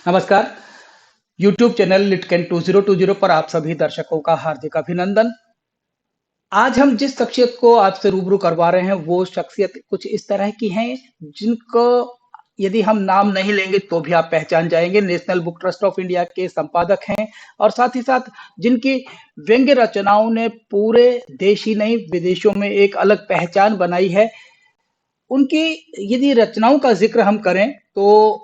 नमस्कार। YouTube channel लिटकेन 2020 पर आप सभी दर्शकों का हार्दिक अभिनंदन। आज हम जिस शख्सियत को आपसे रूबरू करवा रहे हैं, वो शख्सियत कुछ इस तरह की हैं, जिनको यदि हम नाम नहीं लेंगे तो भी आप पहचान जाएँगे। National book trust of India के संपादक हैं और साथ ही साथ जिनकी व्यंग्य रचनाओं ने पूरे देश ही नहीं, विदेशों में एक अलग पहचान बनाई है। उनकी यदि रचनाओं का ज़िक्र हम करें, तो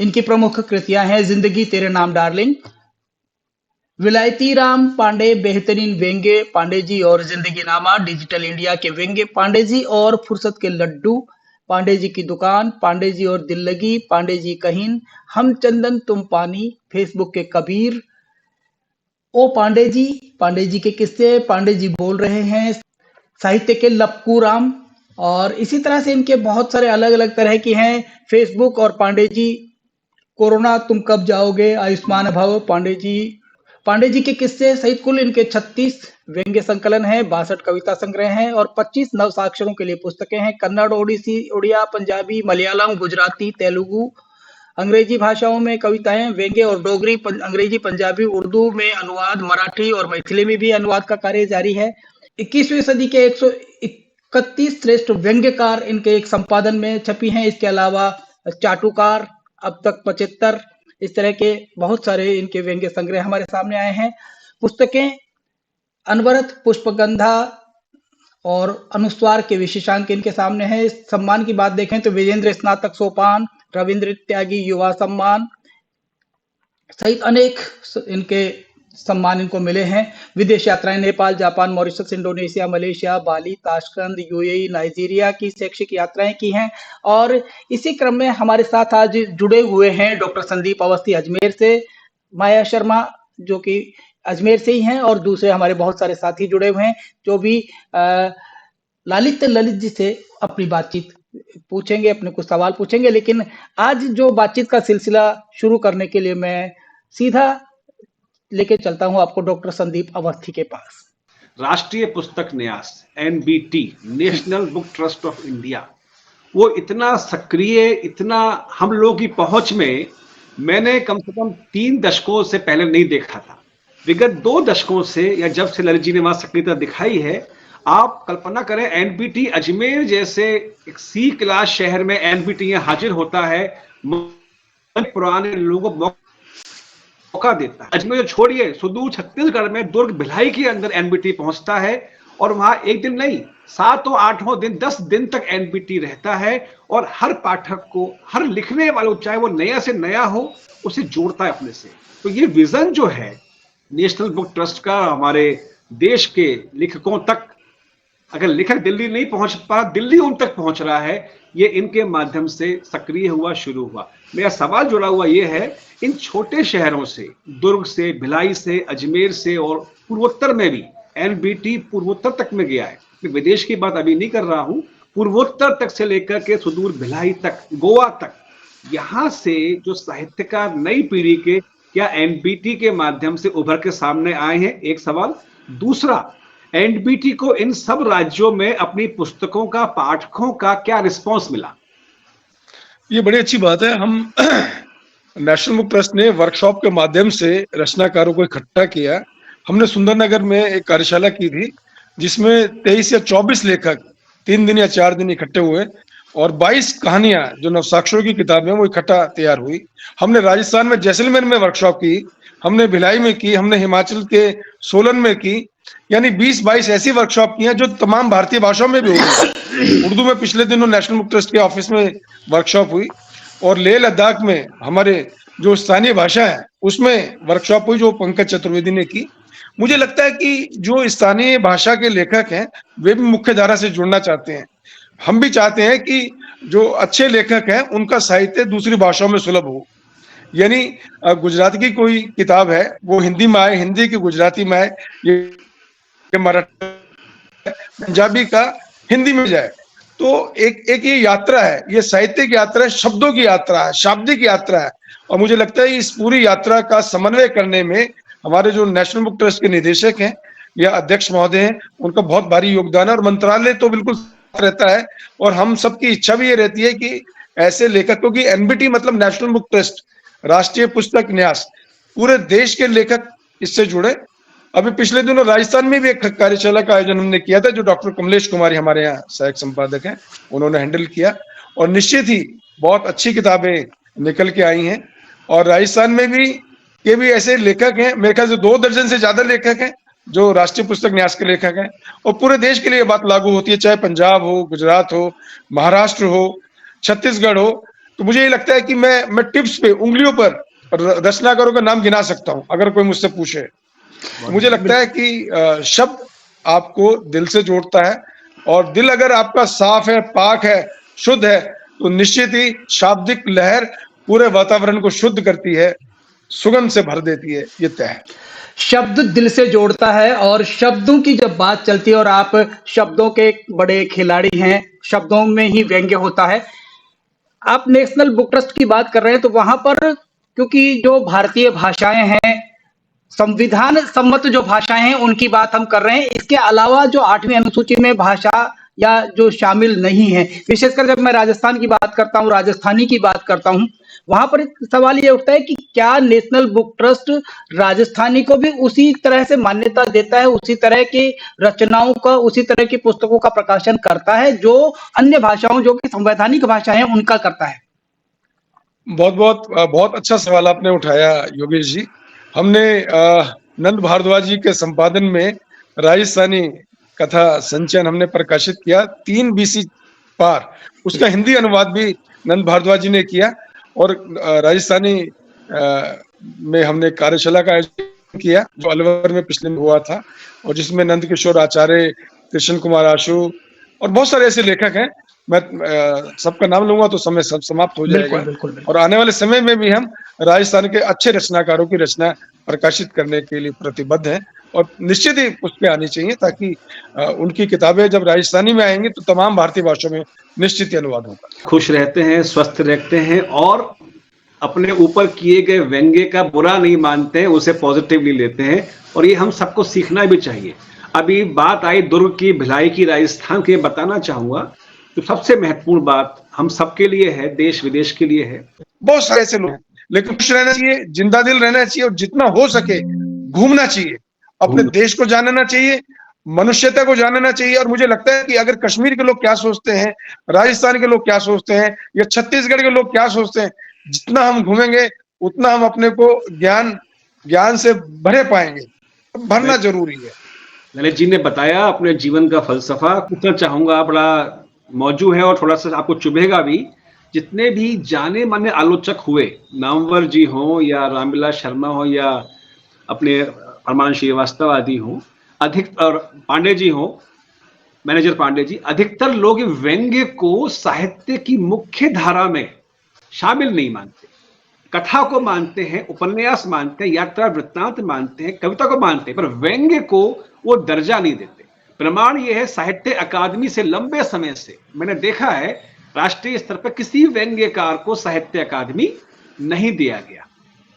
इनकी प्रमुख कृतियाँ हैं ज़िंदगी तेरे नाम डार्लिंग, विलायती राम पांडे बेहतरीन व्यंग्य पांडे जी और जिंदगी नामा, डिजिटल इंडिया के व्यंग्य पांडे जी और फुर्सत के लड्डू, पांडे जी की दुकान, पांडे जी और दिल लगी, पांडे जी कहीन, हम चंदन तुम पानी, फेसबुक के कबीर, ओ पांडे जी के किस्से, पांडे जी बोल रहे हैं, साहित्य के लपकू राम। और इसी तरह से इनके बहुत सारे अलग अलग तरह की हैं। फेसबुक और पांडे जी, कोरोना तुम कब जाओगे, आयुष्मान भव, पांडे जी के किस्से सहित कुल इनके 36 व्यंग्य संकलन हैं, 62 कविता संग्रह हैं और 25 नव साक्षरों के लिए पुस्तकें हैं। कन्नड़, ओडिसी, उड़िया, पंजाबी, मलयालम, गुजराती, तेलुगु, अंग्रेजी भाषाओं में कविताएं, व्यंग्य और डोगरी, अंग्रेजी, पंजाबी, उर्दू में अनुवाद, मराठी और मैथिली में भी अनुवाद का कार्य जारी है। 21वीं सदी के 131 श्रेष्ठ व्यंग्यकार इनके एक संपादन में छपी हैं। इसके अलावा चाटुकार, अब तक 75, इस तरह के बहुत सारे इनके व्यंग्य संग्रह हमारे सामने आए हैं। पुस्तकें अनवरत, पुष्पगंधा और अनुस्वार के विशेषांक इनके सामने हैं। इस सम्मान की बात देखें तो विजेंद्र स्नातक सोपान, रविंद्र त्यागी युवा सम्मान सहित अनेक इनके सम्मान इनको मिले हैं। विदेश यात्राएं Nepal, Japan, Mauritius, Indonesia, Malaysia, Bali, Tashkent, UAE, Nigeria की शैक्षिक यात्राएं की हैं। और इसी क्रम में हमारे साथ आज जुड़े हुए हैं डॉक्टर संदीप अवस्थी अजमेर से, माया शर्मा जो कि अजमेर से ही हैं, और दूसरे हमारे बहुत सारे साथी जुड़े हुए हैं जो भी ललित जी से अपनी बातचीत पूछेंगे, अपने कुछ सवाल पूछेंगे। लेकिन आज जो बातचीत का सिलसिला शुरू करने के लिए मैं सीधा लेके चलता हूं आपको डॉक्टर संदीप अवस्थी के पास। राष्ट्रीय पुस्तक न्यास NBT, national book trust of India, वो इतना सक्रिय, इतना हम लोगों की पहुंच में मैंने कम से कम 3 दशकों से पहले नहीं देखा था। विगत 2 दशकों से, या जब से ललित जी ने वहां सक्रियता दिखाई है, आप कल्पना करें एनबीटी अजमेर जैसे एक सी क्लास शहर में एनबीटी हाजिर होता है, पुराने लोगों को मौका देता है। अजमेर जो छोड़िए, सुदूर छत्तीसगढ़ में दुर्ग भिलाई के अंदर एनबीटी पहुंचता है और वहां एक दिन नहीं, 7वां 8वां दिन 10 दिन तक एनबीटी रहता है और हर पाठक को, हर लिखने वालों, चाहे वो नया से नया हो, उसे जोड़ता है अपने से। तो ये विजन जो है नेशनल बुक ट्रस्ट का, हमारे देश के लेखकों तक, अगर लेखक दिल्ली नहीं पहुंच पा, दिल्ली उन तक पहुंच रहा है, ये इनके माध्यम से सक्रिय हुआ, शुरू हुआ। मेरा सवाल जुड़ा हुआ ये है, इन छोटे शहरों से, दुर्ग से, भिलाई से, अजमेर से और पूर्वोत्तर में भी एनबीटी पूर्वोत्तर तक में गया है। मैं विदेश की बात अभी नहीं कर रहा हूं, पूर्वोत्तर तक से लेकर के सुदूर भिलाई तक, गोवा तक, यहां से जो साहित्यकार नई पीढ़ी के क्या एनबीटी के माध्यम से उभर के सामने आए हैं, एक सवाल। दूसरा, एनबीटी को इन सब राज्यों में अपनी पुस्तकों का, पाठकों का क्या रिस्पांस मिला? ये बड़ी अच्छी बात है। हम नेशनल बुक ट्रस्ट ने वर्कशॉप के माध्यम से रचनाकारों को इकट्ठा किया। हमने सुंदरनगर में एक कार्यशाला की थी जिसमें 23 या 24 लेखक 3 दिन या 4 दिन इकट्ठे हुए और 22 कहानियां जो नवसाक्षरों की किताबें वो इकट्ठा तैयार हुई। हमने राजस्थान में जैसलमेर में वर्कशॉप की, हमने भिलाई में की, हमने हिमाचल के सोलन में की, यानी 20-22 ऐसी वर्कशॉप की हैं जो तमाम भारतीय भाषाओं में भी होगी। उर्दू में पिछले दिनों नेशनल बुक ट्रस्ट के ऑफिस में वर्कशॉप हुई और लेह लद्दाख में हमारे जो स्थानीय भाषा है उसमें वर्कशॉप हुई जो पंकज चतुर्वेदी ने की। मुझे लगता है कि जो स्थानीय भाषा के लेखक हैं वे भी मुख्य धारा से जुड़ना चाहते हैं। हम भी चाहते हैं कि जो अच्छे लेखक हैं उनका साहित्य दूसरी भाषाओं में सुलभ हो। यानी गुजराती की कोई किताब है वो हिंदी में आए, हिंदी की गुजराती में आए, ये मराठी, पंजाबी का हिंदी में जाए। तो एक ये यात्रा है, ये साहित्य की यात्रा है, शब्दों की यात्रा है, शाब्दिक यात्रा है। और मुझे लगता है इस पूरी यात्रा का समन्वय करने में हमारे जो नेशनल बुक ट्रस्ट के निदेशक हैं या अध्यक्ष महोदय हैं, उनका बहुत भारी योगदान है। और मंत्रालय तो बिल्कुल रहता है और हम सबकी इच्छा भी ये रहती है कि ऐसे लेखकों की, एनबीटी मतलब नेशनल बुक ट्रस्ट, राष्ट्रीय पुस्तक न्यास, पूरे देश के लेखक इससे जुड़े। अभी पिछले दिनों राजस्थान में भी एक कार्यशाला का आयोजन हमने किया था, जो डॉक्टर कमलेश कुमारी हमारे यहाँ सहायक संपादक हैं, उन्होंने हैंडल किया, और निश्चित ही बहुत अच्छी किताबें निकल के आई हैं। और राजस्थान में भी ऐसे लेखक हैं, मेरे ख्याल से 2 दर्जन से ज्यादा लेखक हैं जो राष्ट्रीय पुस्तक न्यास के लेखक हैं, और पूरे देश के लिए बात लागू होती है, चाहे पंजाब हो, गुजरात हो, महाराष्ट्र हो, छत्तीसगढ़ हो। तो मुझे ये लगता है कि मैं टिप्स पे, उंगलियों पर रचनाकारों का नाम गिना सकता हूँ अगर कोई मुझसे पूछे। तो मुझे लगता है कि शब्द आपको दिल से जोड़ता है, और दिल अगर आपका साफ है, पाक है, शुद्ध है, तो निश्चित ही शाब्दिक लहर पूरे वातावरण को शुद्ध करती है, सुगंध से भर देती है, ये तय है। शब्द दिल से जोड़ता है, और शब्दों की जब बात चलती है, और आप शब्दों के बड़े खिलाड़ी हैं, शब्दों में ही व्यंग्य होता है। आप नेशनल बुक ट्रस्ट की बात कर रहे हैं, तो वहां पर क्योंकि जो भारतीय भाषाएं हैं, संविधान सम्मत जो भाषाएं हैं, उनकी बात हम कर रहे हैं। इसके अलावा जो 8वीं अनुसूची में भाषा या जो शामिल नहीं है, विशेषकर जब मैं राजस्थान की बात करता हूँ, राजस्थानी की बात करता हूँ, वहां पर एक सवाल ये उठता है कि क्या नेशनल बुक ट्रस्ट राजस्थानी को भी उसी तरह से मान्यता देता है, उसी तरह की रचनाओं का, उसी तरह की पुस्तकों का प्रकाशन करता है जो अन्य भाषाओं, जो कि संवैधानिक भाषा है, उनका करता है? बहुत अच्छा सवाल आपने उठाया योगेश जी। हमने नंद भारद्वाज जी के संपादन में राजस्थानी कथा संचयन हमने प्रकाशित किया, 3 BC पार। उसका हिंदी अनुवाद भी नंद भारद्वाज जी ने किया, और राजस्थानी में हमने कार्यशाला का आयोजन किया जो अलवर में पिछले में हुआ था, और जिसमें नंद किशोर आचार्य, कृष्ण कुमार आशु और बहुत सारे ऐसे लेखक हैं। मैं सबका नाम लूंगा तो समय सब समाप्त हो जाएगा। बिल्कुल। और आने वाले समय में भी हम राजस्थान के अच्छे रचनाकारों की रचना प्रकाशित करने के लिए प्रतिबद्ध हैं, और निश्चित ही पुस्तकें आनी चाहिए, ताकि उनकी किताबें जब राजस्थानी में आएंगी तो तमाम भारतीय भाषाओं में निश्चित ही अनुवाद होगा। खुश रहते हैं, स्वस्थ रहते हैं, और अपने ऊपर किए गए व्यंग्य का बुरा नहीं मानते हैं, उसे पॉजिटिवली लेते हैं, और ये हम सबको सीखना भी चाहिए। अभी बात आई दुर्ग की, भिलाई की, राजस्थान की, बताना चाहूंगा तो सबसे महत्वपूर्ण बात हम सबके लिए है, देश विदेश के लिए है। बहुत सारे ऐसे लोग हैं, लेकिन खुश रहना चाहिए, जिंदा दिल रहना चाहिए, और जितना हो सके घूमना चाहिए, अपने देश को जानना चाहिए, मनुष्यता को जानना चाहिए। और मुझे लगता है कि अगर कश्मीर के लोग क्या सोचते हैं, राजस्थान के लोग क्या सोचते हैं, या छत्तीसगढ़ के लोग क्या सोचते हैं, जितना हम घूमेंगे उतना हम अपने को ज्ञान से भरे पाएंगे। भरना जरूरी है। ललित जी ने बताया अपने जीवन का फलसफा, पूछना चाहूंगा, बड़ा मौजू है और थोड़ा सा आपको चुभेगा भी। जितने भी जाने माने आलोचक हुए, नामवर जी हो या रामविलास शर्मा हो या अपने परमानंद श्रीवास्तव आदि हो, अधिक और पांडे जी हो, मैनेजर पांडे जी, अधिकतर लोग व्यंग्य को साहित्य की मुख्य धारा में शामिल नहीं मानते। कथा को मानते हैं, उपन्यास मानते हैं, यात्रा वृत्तांत मानते हैं, कविता को मानते हैं, पर व्यंग्य को वो दर्जा नहीं देते। प्रमाण ये है, साहित्य अकादमी से लंबे समय से मैंने देखा है, राष्ट्रीय स्तर पर किसी व्यंग्यकार को साहित्य अकादमी नहीं दिया गया।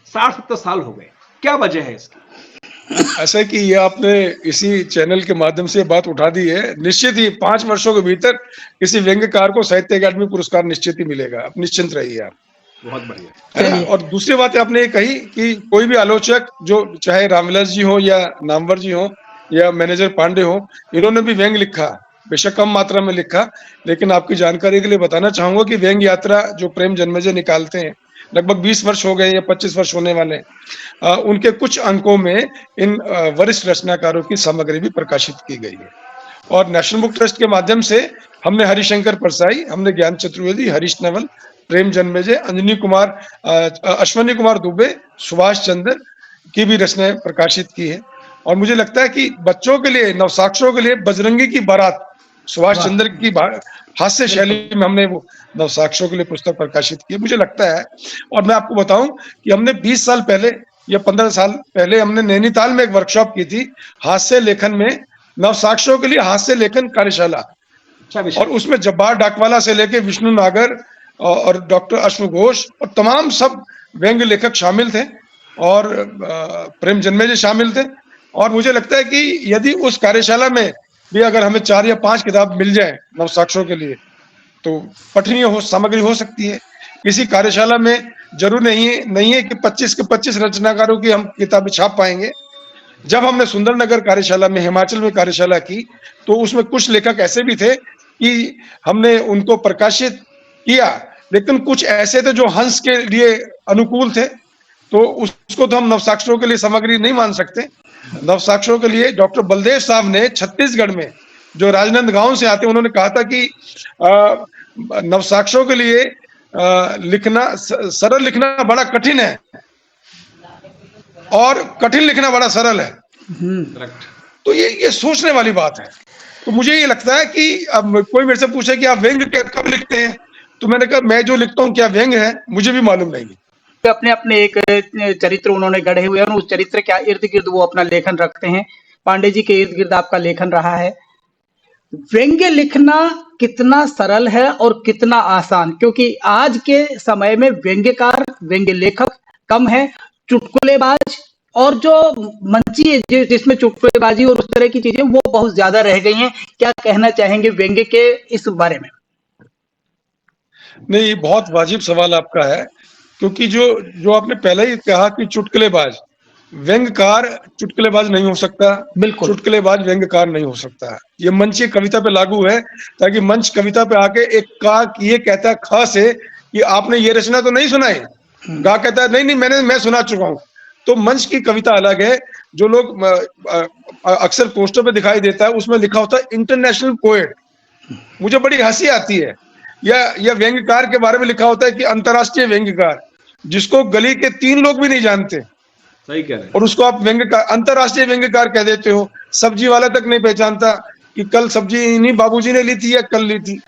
60-70 साल हो गए। क्या वजह है इसकी? ऐसा कि ये आपने इसी चैनल के माध्यम से बात उठा दी है। निश्चित ही 5 वर्षों के भीतर किसी व्यंग्यकार को साहित्य अकादमी पुरस्कार निश्चित ही मिलेगा, आप निश्चिंत रहिए आप। बहुत बढ़िया। है ना? और दूसरी बात आपने ये कही कि कोई भी आलोचक, जो चाहे रामविलास जी हो या नामवर जी हो या मैनेजर पांडे हो, इन्होंने भी व्यंग्य लिखा, बेशक कम मात्रा में लिखा, लेकिन आपकी जानकारी के लिए बताना चाहूंगा कि व्यंग्य यात्रा जो प्रेम जन्मेजय निकालते हैं, लगभग 20 वर्ष हो गए या 25 वर्ष होने वाले हैं, उनके कुछ अंकों में इन वरिष्ठ रचनाकारों की सामग्री भी प्रकाशित की गई है। और नेशनल बुक ट्रस्ट के माध्यम से हमने हरिशंकर परसाई, हमने ज्ञान चतुर्वेदी, हरीश नवल, प्रेम जन्मेजय, अंजनी कुमार, अश्वनी कुमार दुबे, सुभाष चंद्र की भी रचनाएं प्रकाशित की है। और मुझे लगता है कि बच्चों के लिए, नवसाक्षरों के लिए बजरंगी की बारात, सुभाष चंद्र की हास्य शैली में हमने वो नवसाक्षरों के लिए पुस्तक प्रकाशित की है। मुझे लगता है, और मैं आपको बताऊं कि हमने 20 साल पहले या 15 साल पहले हमने नैनीताल में एक वर्कशॉप की थी, हास्य लेखन में, नवसाक्षरों के लिए हास्य लेखन कार्यशाला। और उसमें जब्बार डाकवाला से लेके विष्णु नागर और डॉक्टर अश्व घोष और तमाम सब व्यंग्य लेखक शामिल थे, और प्रेम जन्मेजय शामिल थे। और मुझे लगता है कि यदि उस कार्यशाला में भी अगर हमें 4 या 5 किताब मिल जाए नवसाक्षरों के लिए, तो पठनीय हो सामग्री हो सकती है। किसी कार्यशाला में जरूर नहीं है कि 25 के 25 रचनाकारों की हम किताबें छाप पाएंगे। जब हमने सुंदरनगर कार्यशाला में, हिमाचल में कार्यशाला की, तो उसमें कुछ लेखक ऐसे भी थे कि हमने उनको प्रकाशित किया, लेकिन कुछ ऐसे थे जो हंस के लिए अनुकूल थे, तो उसको तो हम नवसाक्षरों के लिए सामग्री नहीं मान सकते। नवसाक्षरों के लिए डॉक्टर बलदेव साहब ने छत्तीसगढ़ में, जो राजनांदगांव से आते हैं, उन्होंने कहा था कि नवसाक्षरों के लिए सरल लिखना बड़ा कठिन है और कठिन लिखना बड़ा सरल है। करेक्ट। तो ये सोचने वाली बात है। तो मुझे ये लगता है कि अब कोई मेरे से पूछे कि आप व्यंग कब लिखते हैं, तो मैंने कहा मैं जो लिखता हूँ क्या व्यंग है, मुझे भी मालूम नहीं। अपने अपने एक चरित्र उन्होंने गढ़े हुए हैं और उस चरित्र के इर्द गिर्द वो अपना लेखन रखते हैं। पांडे जी के इर्द गिर्द आपका लेखन रहा है। व्यंग्य लिखना कितना सरल है और कितना आसान, क्योंकि आज के समय में व्यंग्यकार, व्यंग्य लेखक कम है। चुटकुलेबाज और जो मंची जिसमें चुटकुलेबाजी और उस तरह की चीजें वो बहुत ज्यादा रह गई हैं। क्या कहना चाहेंगे व्यंग्य के इस बारे में? नहीं, बहुत वाजिब सवाल आपका है, क्योंकि जो आपने पहले ही कहा कि चुटकुलेबाज, व्यंग्यकार चुटकुलेबाज नहीं हो सकता, बिल्कुल। चुटकुलेबाज व्यंग्यकार नहीं हो सकता। ये मंच कविता पे लागू है, ताकि मंच कविता पे आके एक का ये कहता है ख से कि आपने ये रचना तो नहीं सुनाई, गा कहता है नहीं मैं सुना चुका हूं। तो मंच की कविता अलग है। जो लोग अक्सर पोस्टर पे दिखाई देता है, उसमें लिखा होता है इंटरनेशनल पोएट, मुझे बड़ी हंसी आती है। या व्यंग्यकार के बारे में लिखा होता है कि अंतरराष्ट्रीय व्यंग्यकार, जिसको गली के 3 लोग भी नहीं जानते, सही कह रहे हैं। और उसको आप व्यंग्यकार, अंतरराष्ट्रीय व्यंग्यकार कह देते हो। सब्जी वाला तक नहीं पहचानता कि कल सब्जी इन्हीं बाबूजी ने ली थी या कल ली थी।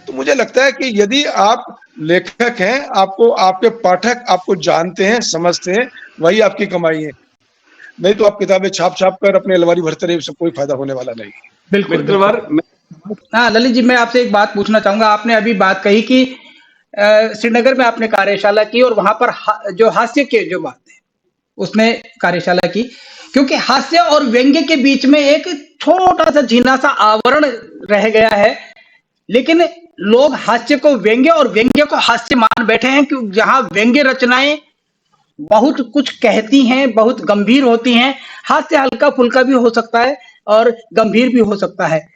तो मुझे लगता है कि यदि आप लेखक हैं, आपको आपके पाठक आपको जानते हैं, समझते हैं, वही आपकी कमाई है। नहीं तो आप किताबें छाप कर अपने अलमारी भरते रहे, उससे कोई फायदा होने वाला नहीं। बिल्कुल, मित्रवर, हाँ ललित जी, मैं आपसे एक बात पूछना चाहूंगा। आपने अभी बात कही कि श्रीनगर में आपने कार्यशाला की और वहां पर जो हास्य के जो बात है उसमें कार्यशाला की, क्योंकि हास्य और व्यंग्य के बीच में एक छोटा सा झीना सा आवरण रह गया है, लेकिन लोग हास्य को व्यंग्य और व्यंग्य को हास्य मान बैठे हैं। कि जहां व्यंग्य रचनाएं बहुत कुछ कहती हैं, बहुत गंभीर होती हैं, हास्य हल्का फुल्का भी हो सकता है और गंभीर भी हो सकता है।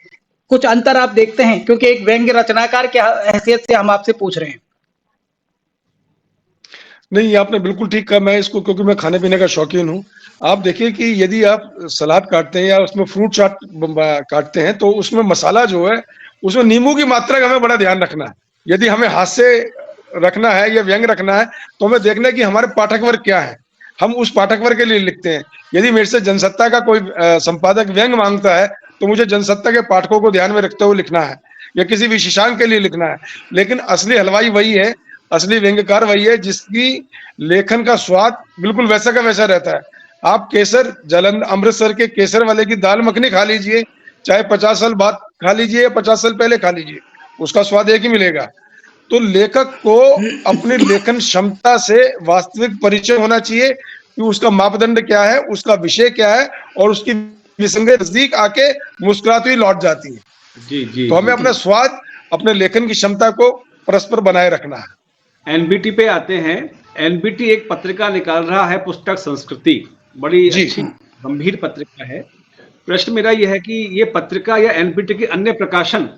कुछ अंतर आप देखते हैं? क्योंकि एक व्यंग्य रचनाकार की हैसियत से हम आपसे पूछ रहे हैं। नहीं, आपने बिल्कुल ठीक कहा। मैं इसको, क्योंकि मैं खाने पीने का शौकीन हूँ। आप देखिए कि यदि आप सलाद काटते हैं या उसमें फ्रूट चाट काटते हैं, तो उसमें मसाला जो है, उसमें नींबू की मात्रा का हमें बड़ा ध्यान रखना है। यदि हमें हास्य रखना है या व्यंग रखना है, तो हमें देखना है कि हमारे पाठक वर्ग क्या है, हम उस पाठक वर्ग के लिए लिखते हैं। यदि मेरे से जनसत्ता का कोई संपादक व्यंग मांगता है, तो मुझे जनसत्ता के पाठकों को ध्यान में रखते हुए लिखना है, या किसी विशेषांक के लिए लिखना है। लेकिन असली हलवाई वही है, असली व्यंग्यकार वही है जिसकी लेखन का स्वाद बिल्कुल वैसा का वैसा रहता है। आप केसर अमृतसर के केसर वाले की दाल मखनी खा लीजिए, चाहे 50 साल बाद खा लीजिए या 50 साल पहले खा लीजिए, उसका स्वाद एक ही मिलेगा। तो लेखक को अपनी लेखन क्षमता से वास्तविक परिचय होना चाहिए कि उसका मापदंड क्या है, उसका विषय क्या है, और उसकी विसंगति नजदीक आके मुस्कुराती हुई लौट जाती है। जी जी, तो हमें अपना स्वाद, अपने लेखन की क्षमता को परस्पर बनाए रखना है। एनबीटी पे आते हैं। एनबीटी एक पत्रिका निकाल रहा है, पुस्तक संस्कृति, बड़ी अच्छी गंभीर पत्रिका है। प्रश्न मेरा यह है कि ये पत्रिका या एनबीटी के अन्य प्रकाशन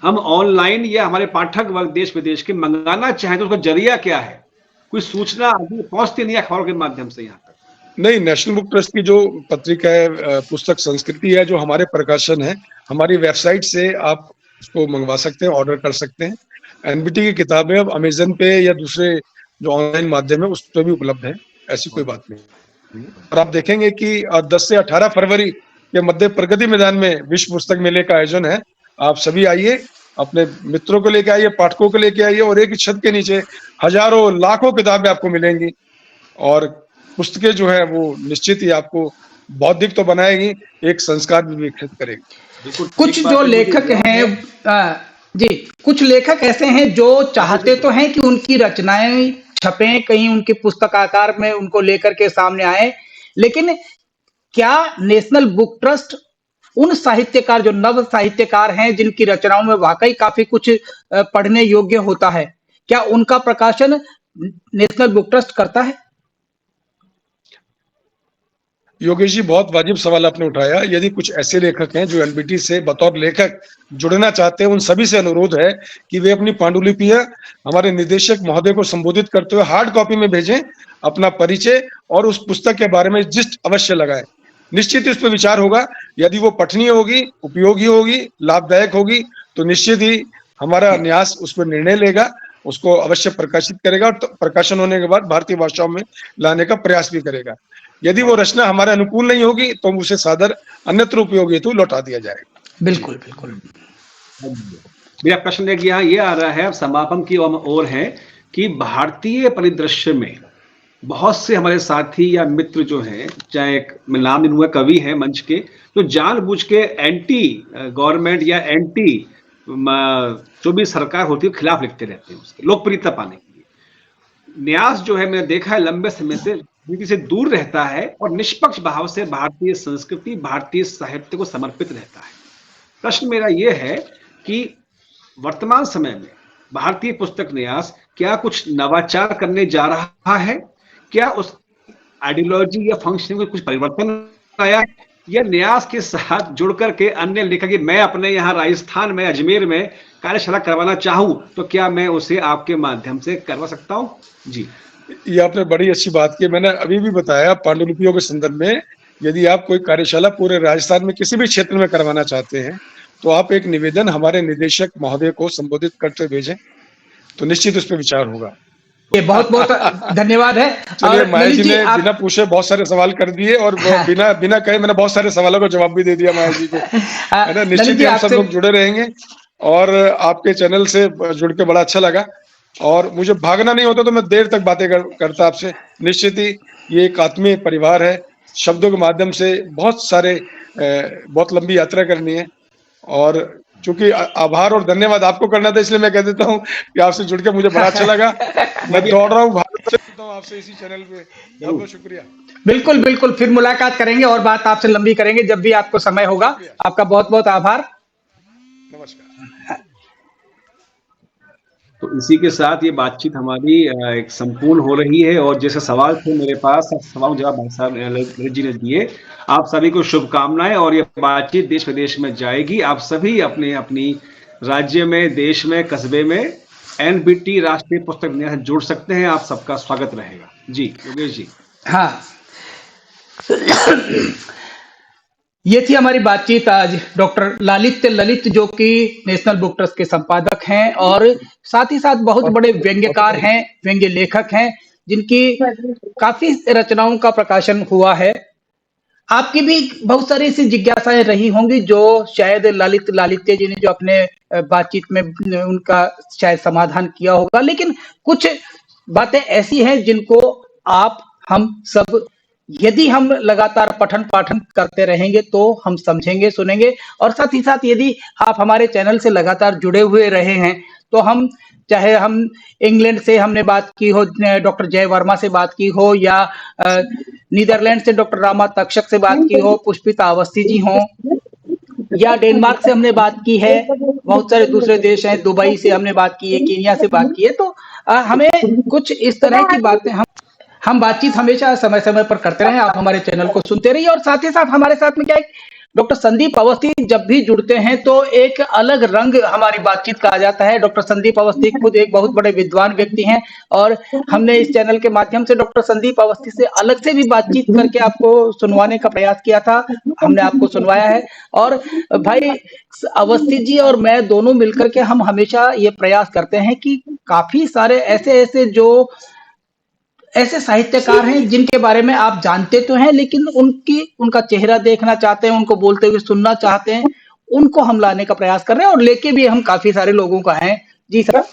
हम ऑनलाइन या हमारे पाठक वर्ग देश विदेश के मंगाना चाहें तो उसका जरिया क्या है? कोई सूचना अभी पहुंचती नहीं है खबरों के माध्यम से यहाँ तक? नहीं, नेशनल बुक ट्रस्ट की जो पत्रिका है, पुस्तक संस्कृति है, जो हमारे प्रकाशन है, हमारी वेबसाइट से आप उसको मंगवा सकते हैं, ऑर्डर कर सकते हैं। एनबीटी की किताबें अब अमेजन पे या दूसरे जो ऑनलाइन माध्यम है उस पर भी उपलब्ध है, ऐसी कोई बात नहीं। और आप देखेंगे कि 10 से 18 फरवरी के मध्य प्रगति मैदान में विश्व पुस्तक मेले का आयोजन है। आप सभी आइए, अपने मित्रों को लेके आइए, पाठकों को लेके आइए, और एक ही छत के नीचे हजारों लाखों किताबें आपको मिलेंगी। और पुस्तकें जो है वो निश्चित ही आपको बौद्धिक तो बनाएगी, एक संस्कार भी विकसित करेगी। कुछ जो लेखक हैं जी, कुछ लेखक ऐसे हैं जो चाहते तो हैं कि उनकी रचनाएं छपें, कहीं उनकी पुस्तक आकार में उनको लेकर के सामने आए, लेकिन क्या नेशनल बुक ट्रस्ट उन साहित्यकार जो नव साहित्यकार हैं जिनकी रचनाओं में वाकई काफी कुछ पढ़ने योग्य होता है, क्या उनका प्रकाशन नेशनल बुक ट्रस्ट करता है? योगेश जी, बहुत वाजिब सवाल आपने उठाया। यदि कुछ ऐसे लेखक हैं जो एनबीटी से बतौर लेखक जुड़ना चाहते हैं, उन सभी से अनुरोध है कि वे अपनी पांडुलिपियां हमारे निदेशक महोदय को संबोधित करते हुए हार्ड कॉपी में भेजें, अपना परिचय और उस पुस्तक के बारे में जिस्ट अवश्य लगाएं। निश्चित इस पर विचार होगा। यदि वो पठनीय होगी, उपयोगी होगी, लाभदायक होगी, तो निश्चित ही हमारा न्यास उस पर निर्णय लेगा, उसको अवश्य प्रकाशित करेगा और प्रकाशन होने के बाद भारतीय भाषाओं में लाने का प्रयास भी करेगा। यदि वो रचना हमारे अनुकूल नहीं होगी तो उसे सादर अन्यत्र उपयोगी हेतु लौटा दिया जाएगा। बिल्कुल बिल्कुल। मेरा प्रश्न एक यहाँ ये आ रहा है, अब समापन की ओर है, कि भारतीय परिदृश्य में बहुत से हमारे साथी या मित्र जो हैं, चाहे मैं नाम नहीं लूंगा, कवि हैं मंच के, जो जानबूझ के एंटी गवर्नमेंट या एंटी जो भी सरकार होती है खिलाफ लिखते रहते हैं, उसके लोकप्रियता पाने के लिए। न्यास जो है, मैंने देखा है लंबे समय से नीति से दूर रहता है और निष्पक्ष भाव से भारतीय संस्कृति, भारतीय साहित्य को समर्पित रहता है। प्रश्न मेरा यह है कि वर्तमान समय में भारतीय पुस्तक न्यास क्या कुछ नवाचार करने जा रहा है? क्या उस आइडियोलॉजी या फंक्शन में कुछ परिवर्तन आया, या न्यास के साथ जुड़कर के अन्य लेखक, मैं अपने यहाँ राजस्थान में अजमेर में कार्यशाला करवाना चाहूं तो क्या मैं उसे आपके माध्यम से करवा सकता हूं? जी, ये आपने बड़ी अच्छी बात की। मैंने अभी भी बताया, पांडुलिपियों के संदर्भ में यदि आप कोई कार्यशाला पूरे राजस्थान में किसी भी क्षेत्र में करवाना चाहते हैं, तो आप एक निवेदन हमारे निदेशक महोदय को संबोधित करते भेजें, तो निश्चित उस पर विचार होगा। ये बहुत बहुत धन्यवाद है। चलिए, और माया ललित जी जी ने आप बिना पूछे बहुत सारे सवाल कर दिए और बिना कहे मैंने बहुत सारे सवालों का जवाब भी दे दिया माया जी को, है ना। ललित निश्चित जी ही हम सब आपसे लोग जुड़े रहेंगे और आपके चैनल से जुड़ के बड़ा अच्छा लगा और मुझे भागना नहीं होता तो मैं देर तक बातें करता आपसे। निश्चित ही ये एक आत्मीय परिवार है। शब्दों के माध्यम से बहुत लंबी यात्रा करनी है और चूंकि आभार और धन्यवाद आपको करना था, इसलिए मैं कह देता हूँ कि आपसे जुड़ के मुझे बड़ा अच्छा लगा। मैं दौड़ रहा हूँ, भारत से जुड़ता हूँ आपसे इसी चैनल पे। बहुत बहुत शुक्रिया। बिल्कुल बिल्कुल, फिर मुलाकात करेंगे और बात आपसे लंबी करेंगे जब भी आपको समय होगा। आपका बहुत बहुत आभार। नमस्कार। तो इसी के साथ ये बातचीत हमारी एक संपूर्ण हो रही है और जैसे सवाल थे मेरे पास, सवाल जवाब भाई साहब ललित जी ने दिए। आप सभी को शुभकामनाएं और ये बातचीत देश विदेश में जाएगी। आप सभी अपने अपनी राज्य में, देश में, कस्बे में एनबीटी राष्ट्रीय पुस्तक न्यास से जुड़ सकते हैं। आप सबका स्वागत रहेगा। जी योगेश जी। हाँ, ये थी हमारी बातचीत आज डॉक्टर ललित जो कि नेशनल बुक ट्रस्ट के संपादक हैं और साथ ही साथ बहुत बड़े व्यंग्यकार हैं, व्यंग्य लेखक हैं, जिनकी काफी रचनाओं का प्रकाशन हुआ है। आपकी भी बहुत सारी ऐसी जिज्ञासाएं रही होंगी जो शायद ललित जी ने जो अपने बातचीत में उनका शायद समाधान किया होगा, लेकिन कुछ बातें ऐसी हैं जिनको आप हम सब यदि हम लगातार पठन पाठन करते रहेंगे तो हम समझेंगे, सुनेंगे। और साथ ही साथ यदि आप हमारे चैनल से लगातार जुड़े हुए रहे हैं तो हम, चाहे हम इंग्लैंड से हमने बात की हो, डॉक्टर जय वर्मा से बात की हो, या नीदरलैंड से डॉक्टर रामा तक्षक से बात की हो, पुष्पिता अवस्थी जी हों, या डेनमार्क से हमने बात की है, बहुत सारे दूसरे देश हैं, दुबई से हमने बात की है, केनिया से बात की है, तो हमें कुछ इस तरह की बातें हम बातचीत हमेशा समय समय पर करते रहें। आप हमारे चैनल को सुनते रहिए और साथ ही साथ हमारे साथ में क्या है, डॉक्टर संदीप अवस्थी जब भी जुड़ते हैं तो एक अलग रंग हमारी बातचीत का आ जाता है। डॉक्टर संदीप अवस्थी खुद एक बहुत बड़े विद्वान व्यक्ति हैं और हमने इस चैनल के माध्यम से डॉक्टर संदीप अवस्थी से अलग से भी बातचीत करके आपको सुनवाने का प्रयास किया था। हमने आपको सुनवाया है और भाई अवस्थी जी और मैं दोनों मिलकर के हम हमेशा ये प्रयास करते हैं कि काफी सारे ऐसे साहित्यकार हैं जिनके बारे में आप जानते तो हैं, लेकिन उनका चेहरा देखना चाहते हैं, उनको बोलते हुए सुनना चाहते हैं, उनको हम लाने का प्रयास कर रहे हैं और लेके भी हम काफी सारे लोगों का हैं। जी सर,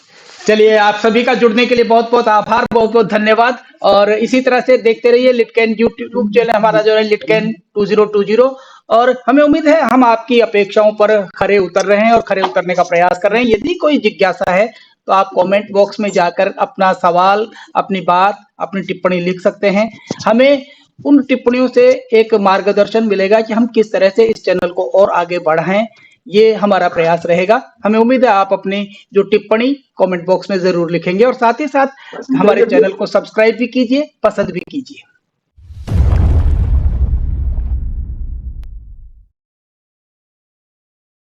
चलिए, आप सभी का जुड़ने के लिए बहुत बहुत आभार, बहुत बहुत धन्यवाद। और इसी तरह से देखते रहिए लिटकैन यूट्यूब चैनल हमारा जो है लिटकैन 2020, और हमें उम्मीद है हम आपकी अपेक्षाओं पर खरे उतर रहे हैं और खरे उतरने का प्रयास कर रहे हैं। यदि कोई जिज्ञासा है तो आप कमेंट बॉक्स में जाकर अपना सवाल, अपनी बात, अपनी टिप्पणी लिख सकते हैं। हमें उन टिप्पणियों से एक मार्गदर्शन मिलेगा कि हम किस तरह से इस चैनल को और आगे बढ़ाएं। ये हमारा प्रयास रहेगा। हमें उम्मीद है आप अपनी जो टिप्पणी कमेंट बॉक्स में जरूर लिखेंगे और साथ ही साथ हमारे चैनल को सब्सक्राइब भी कीजिए, पसंद भी कीजिए।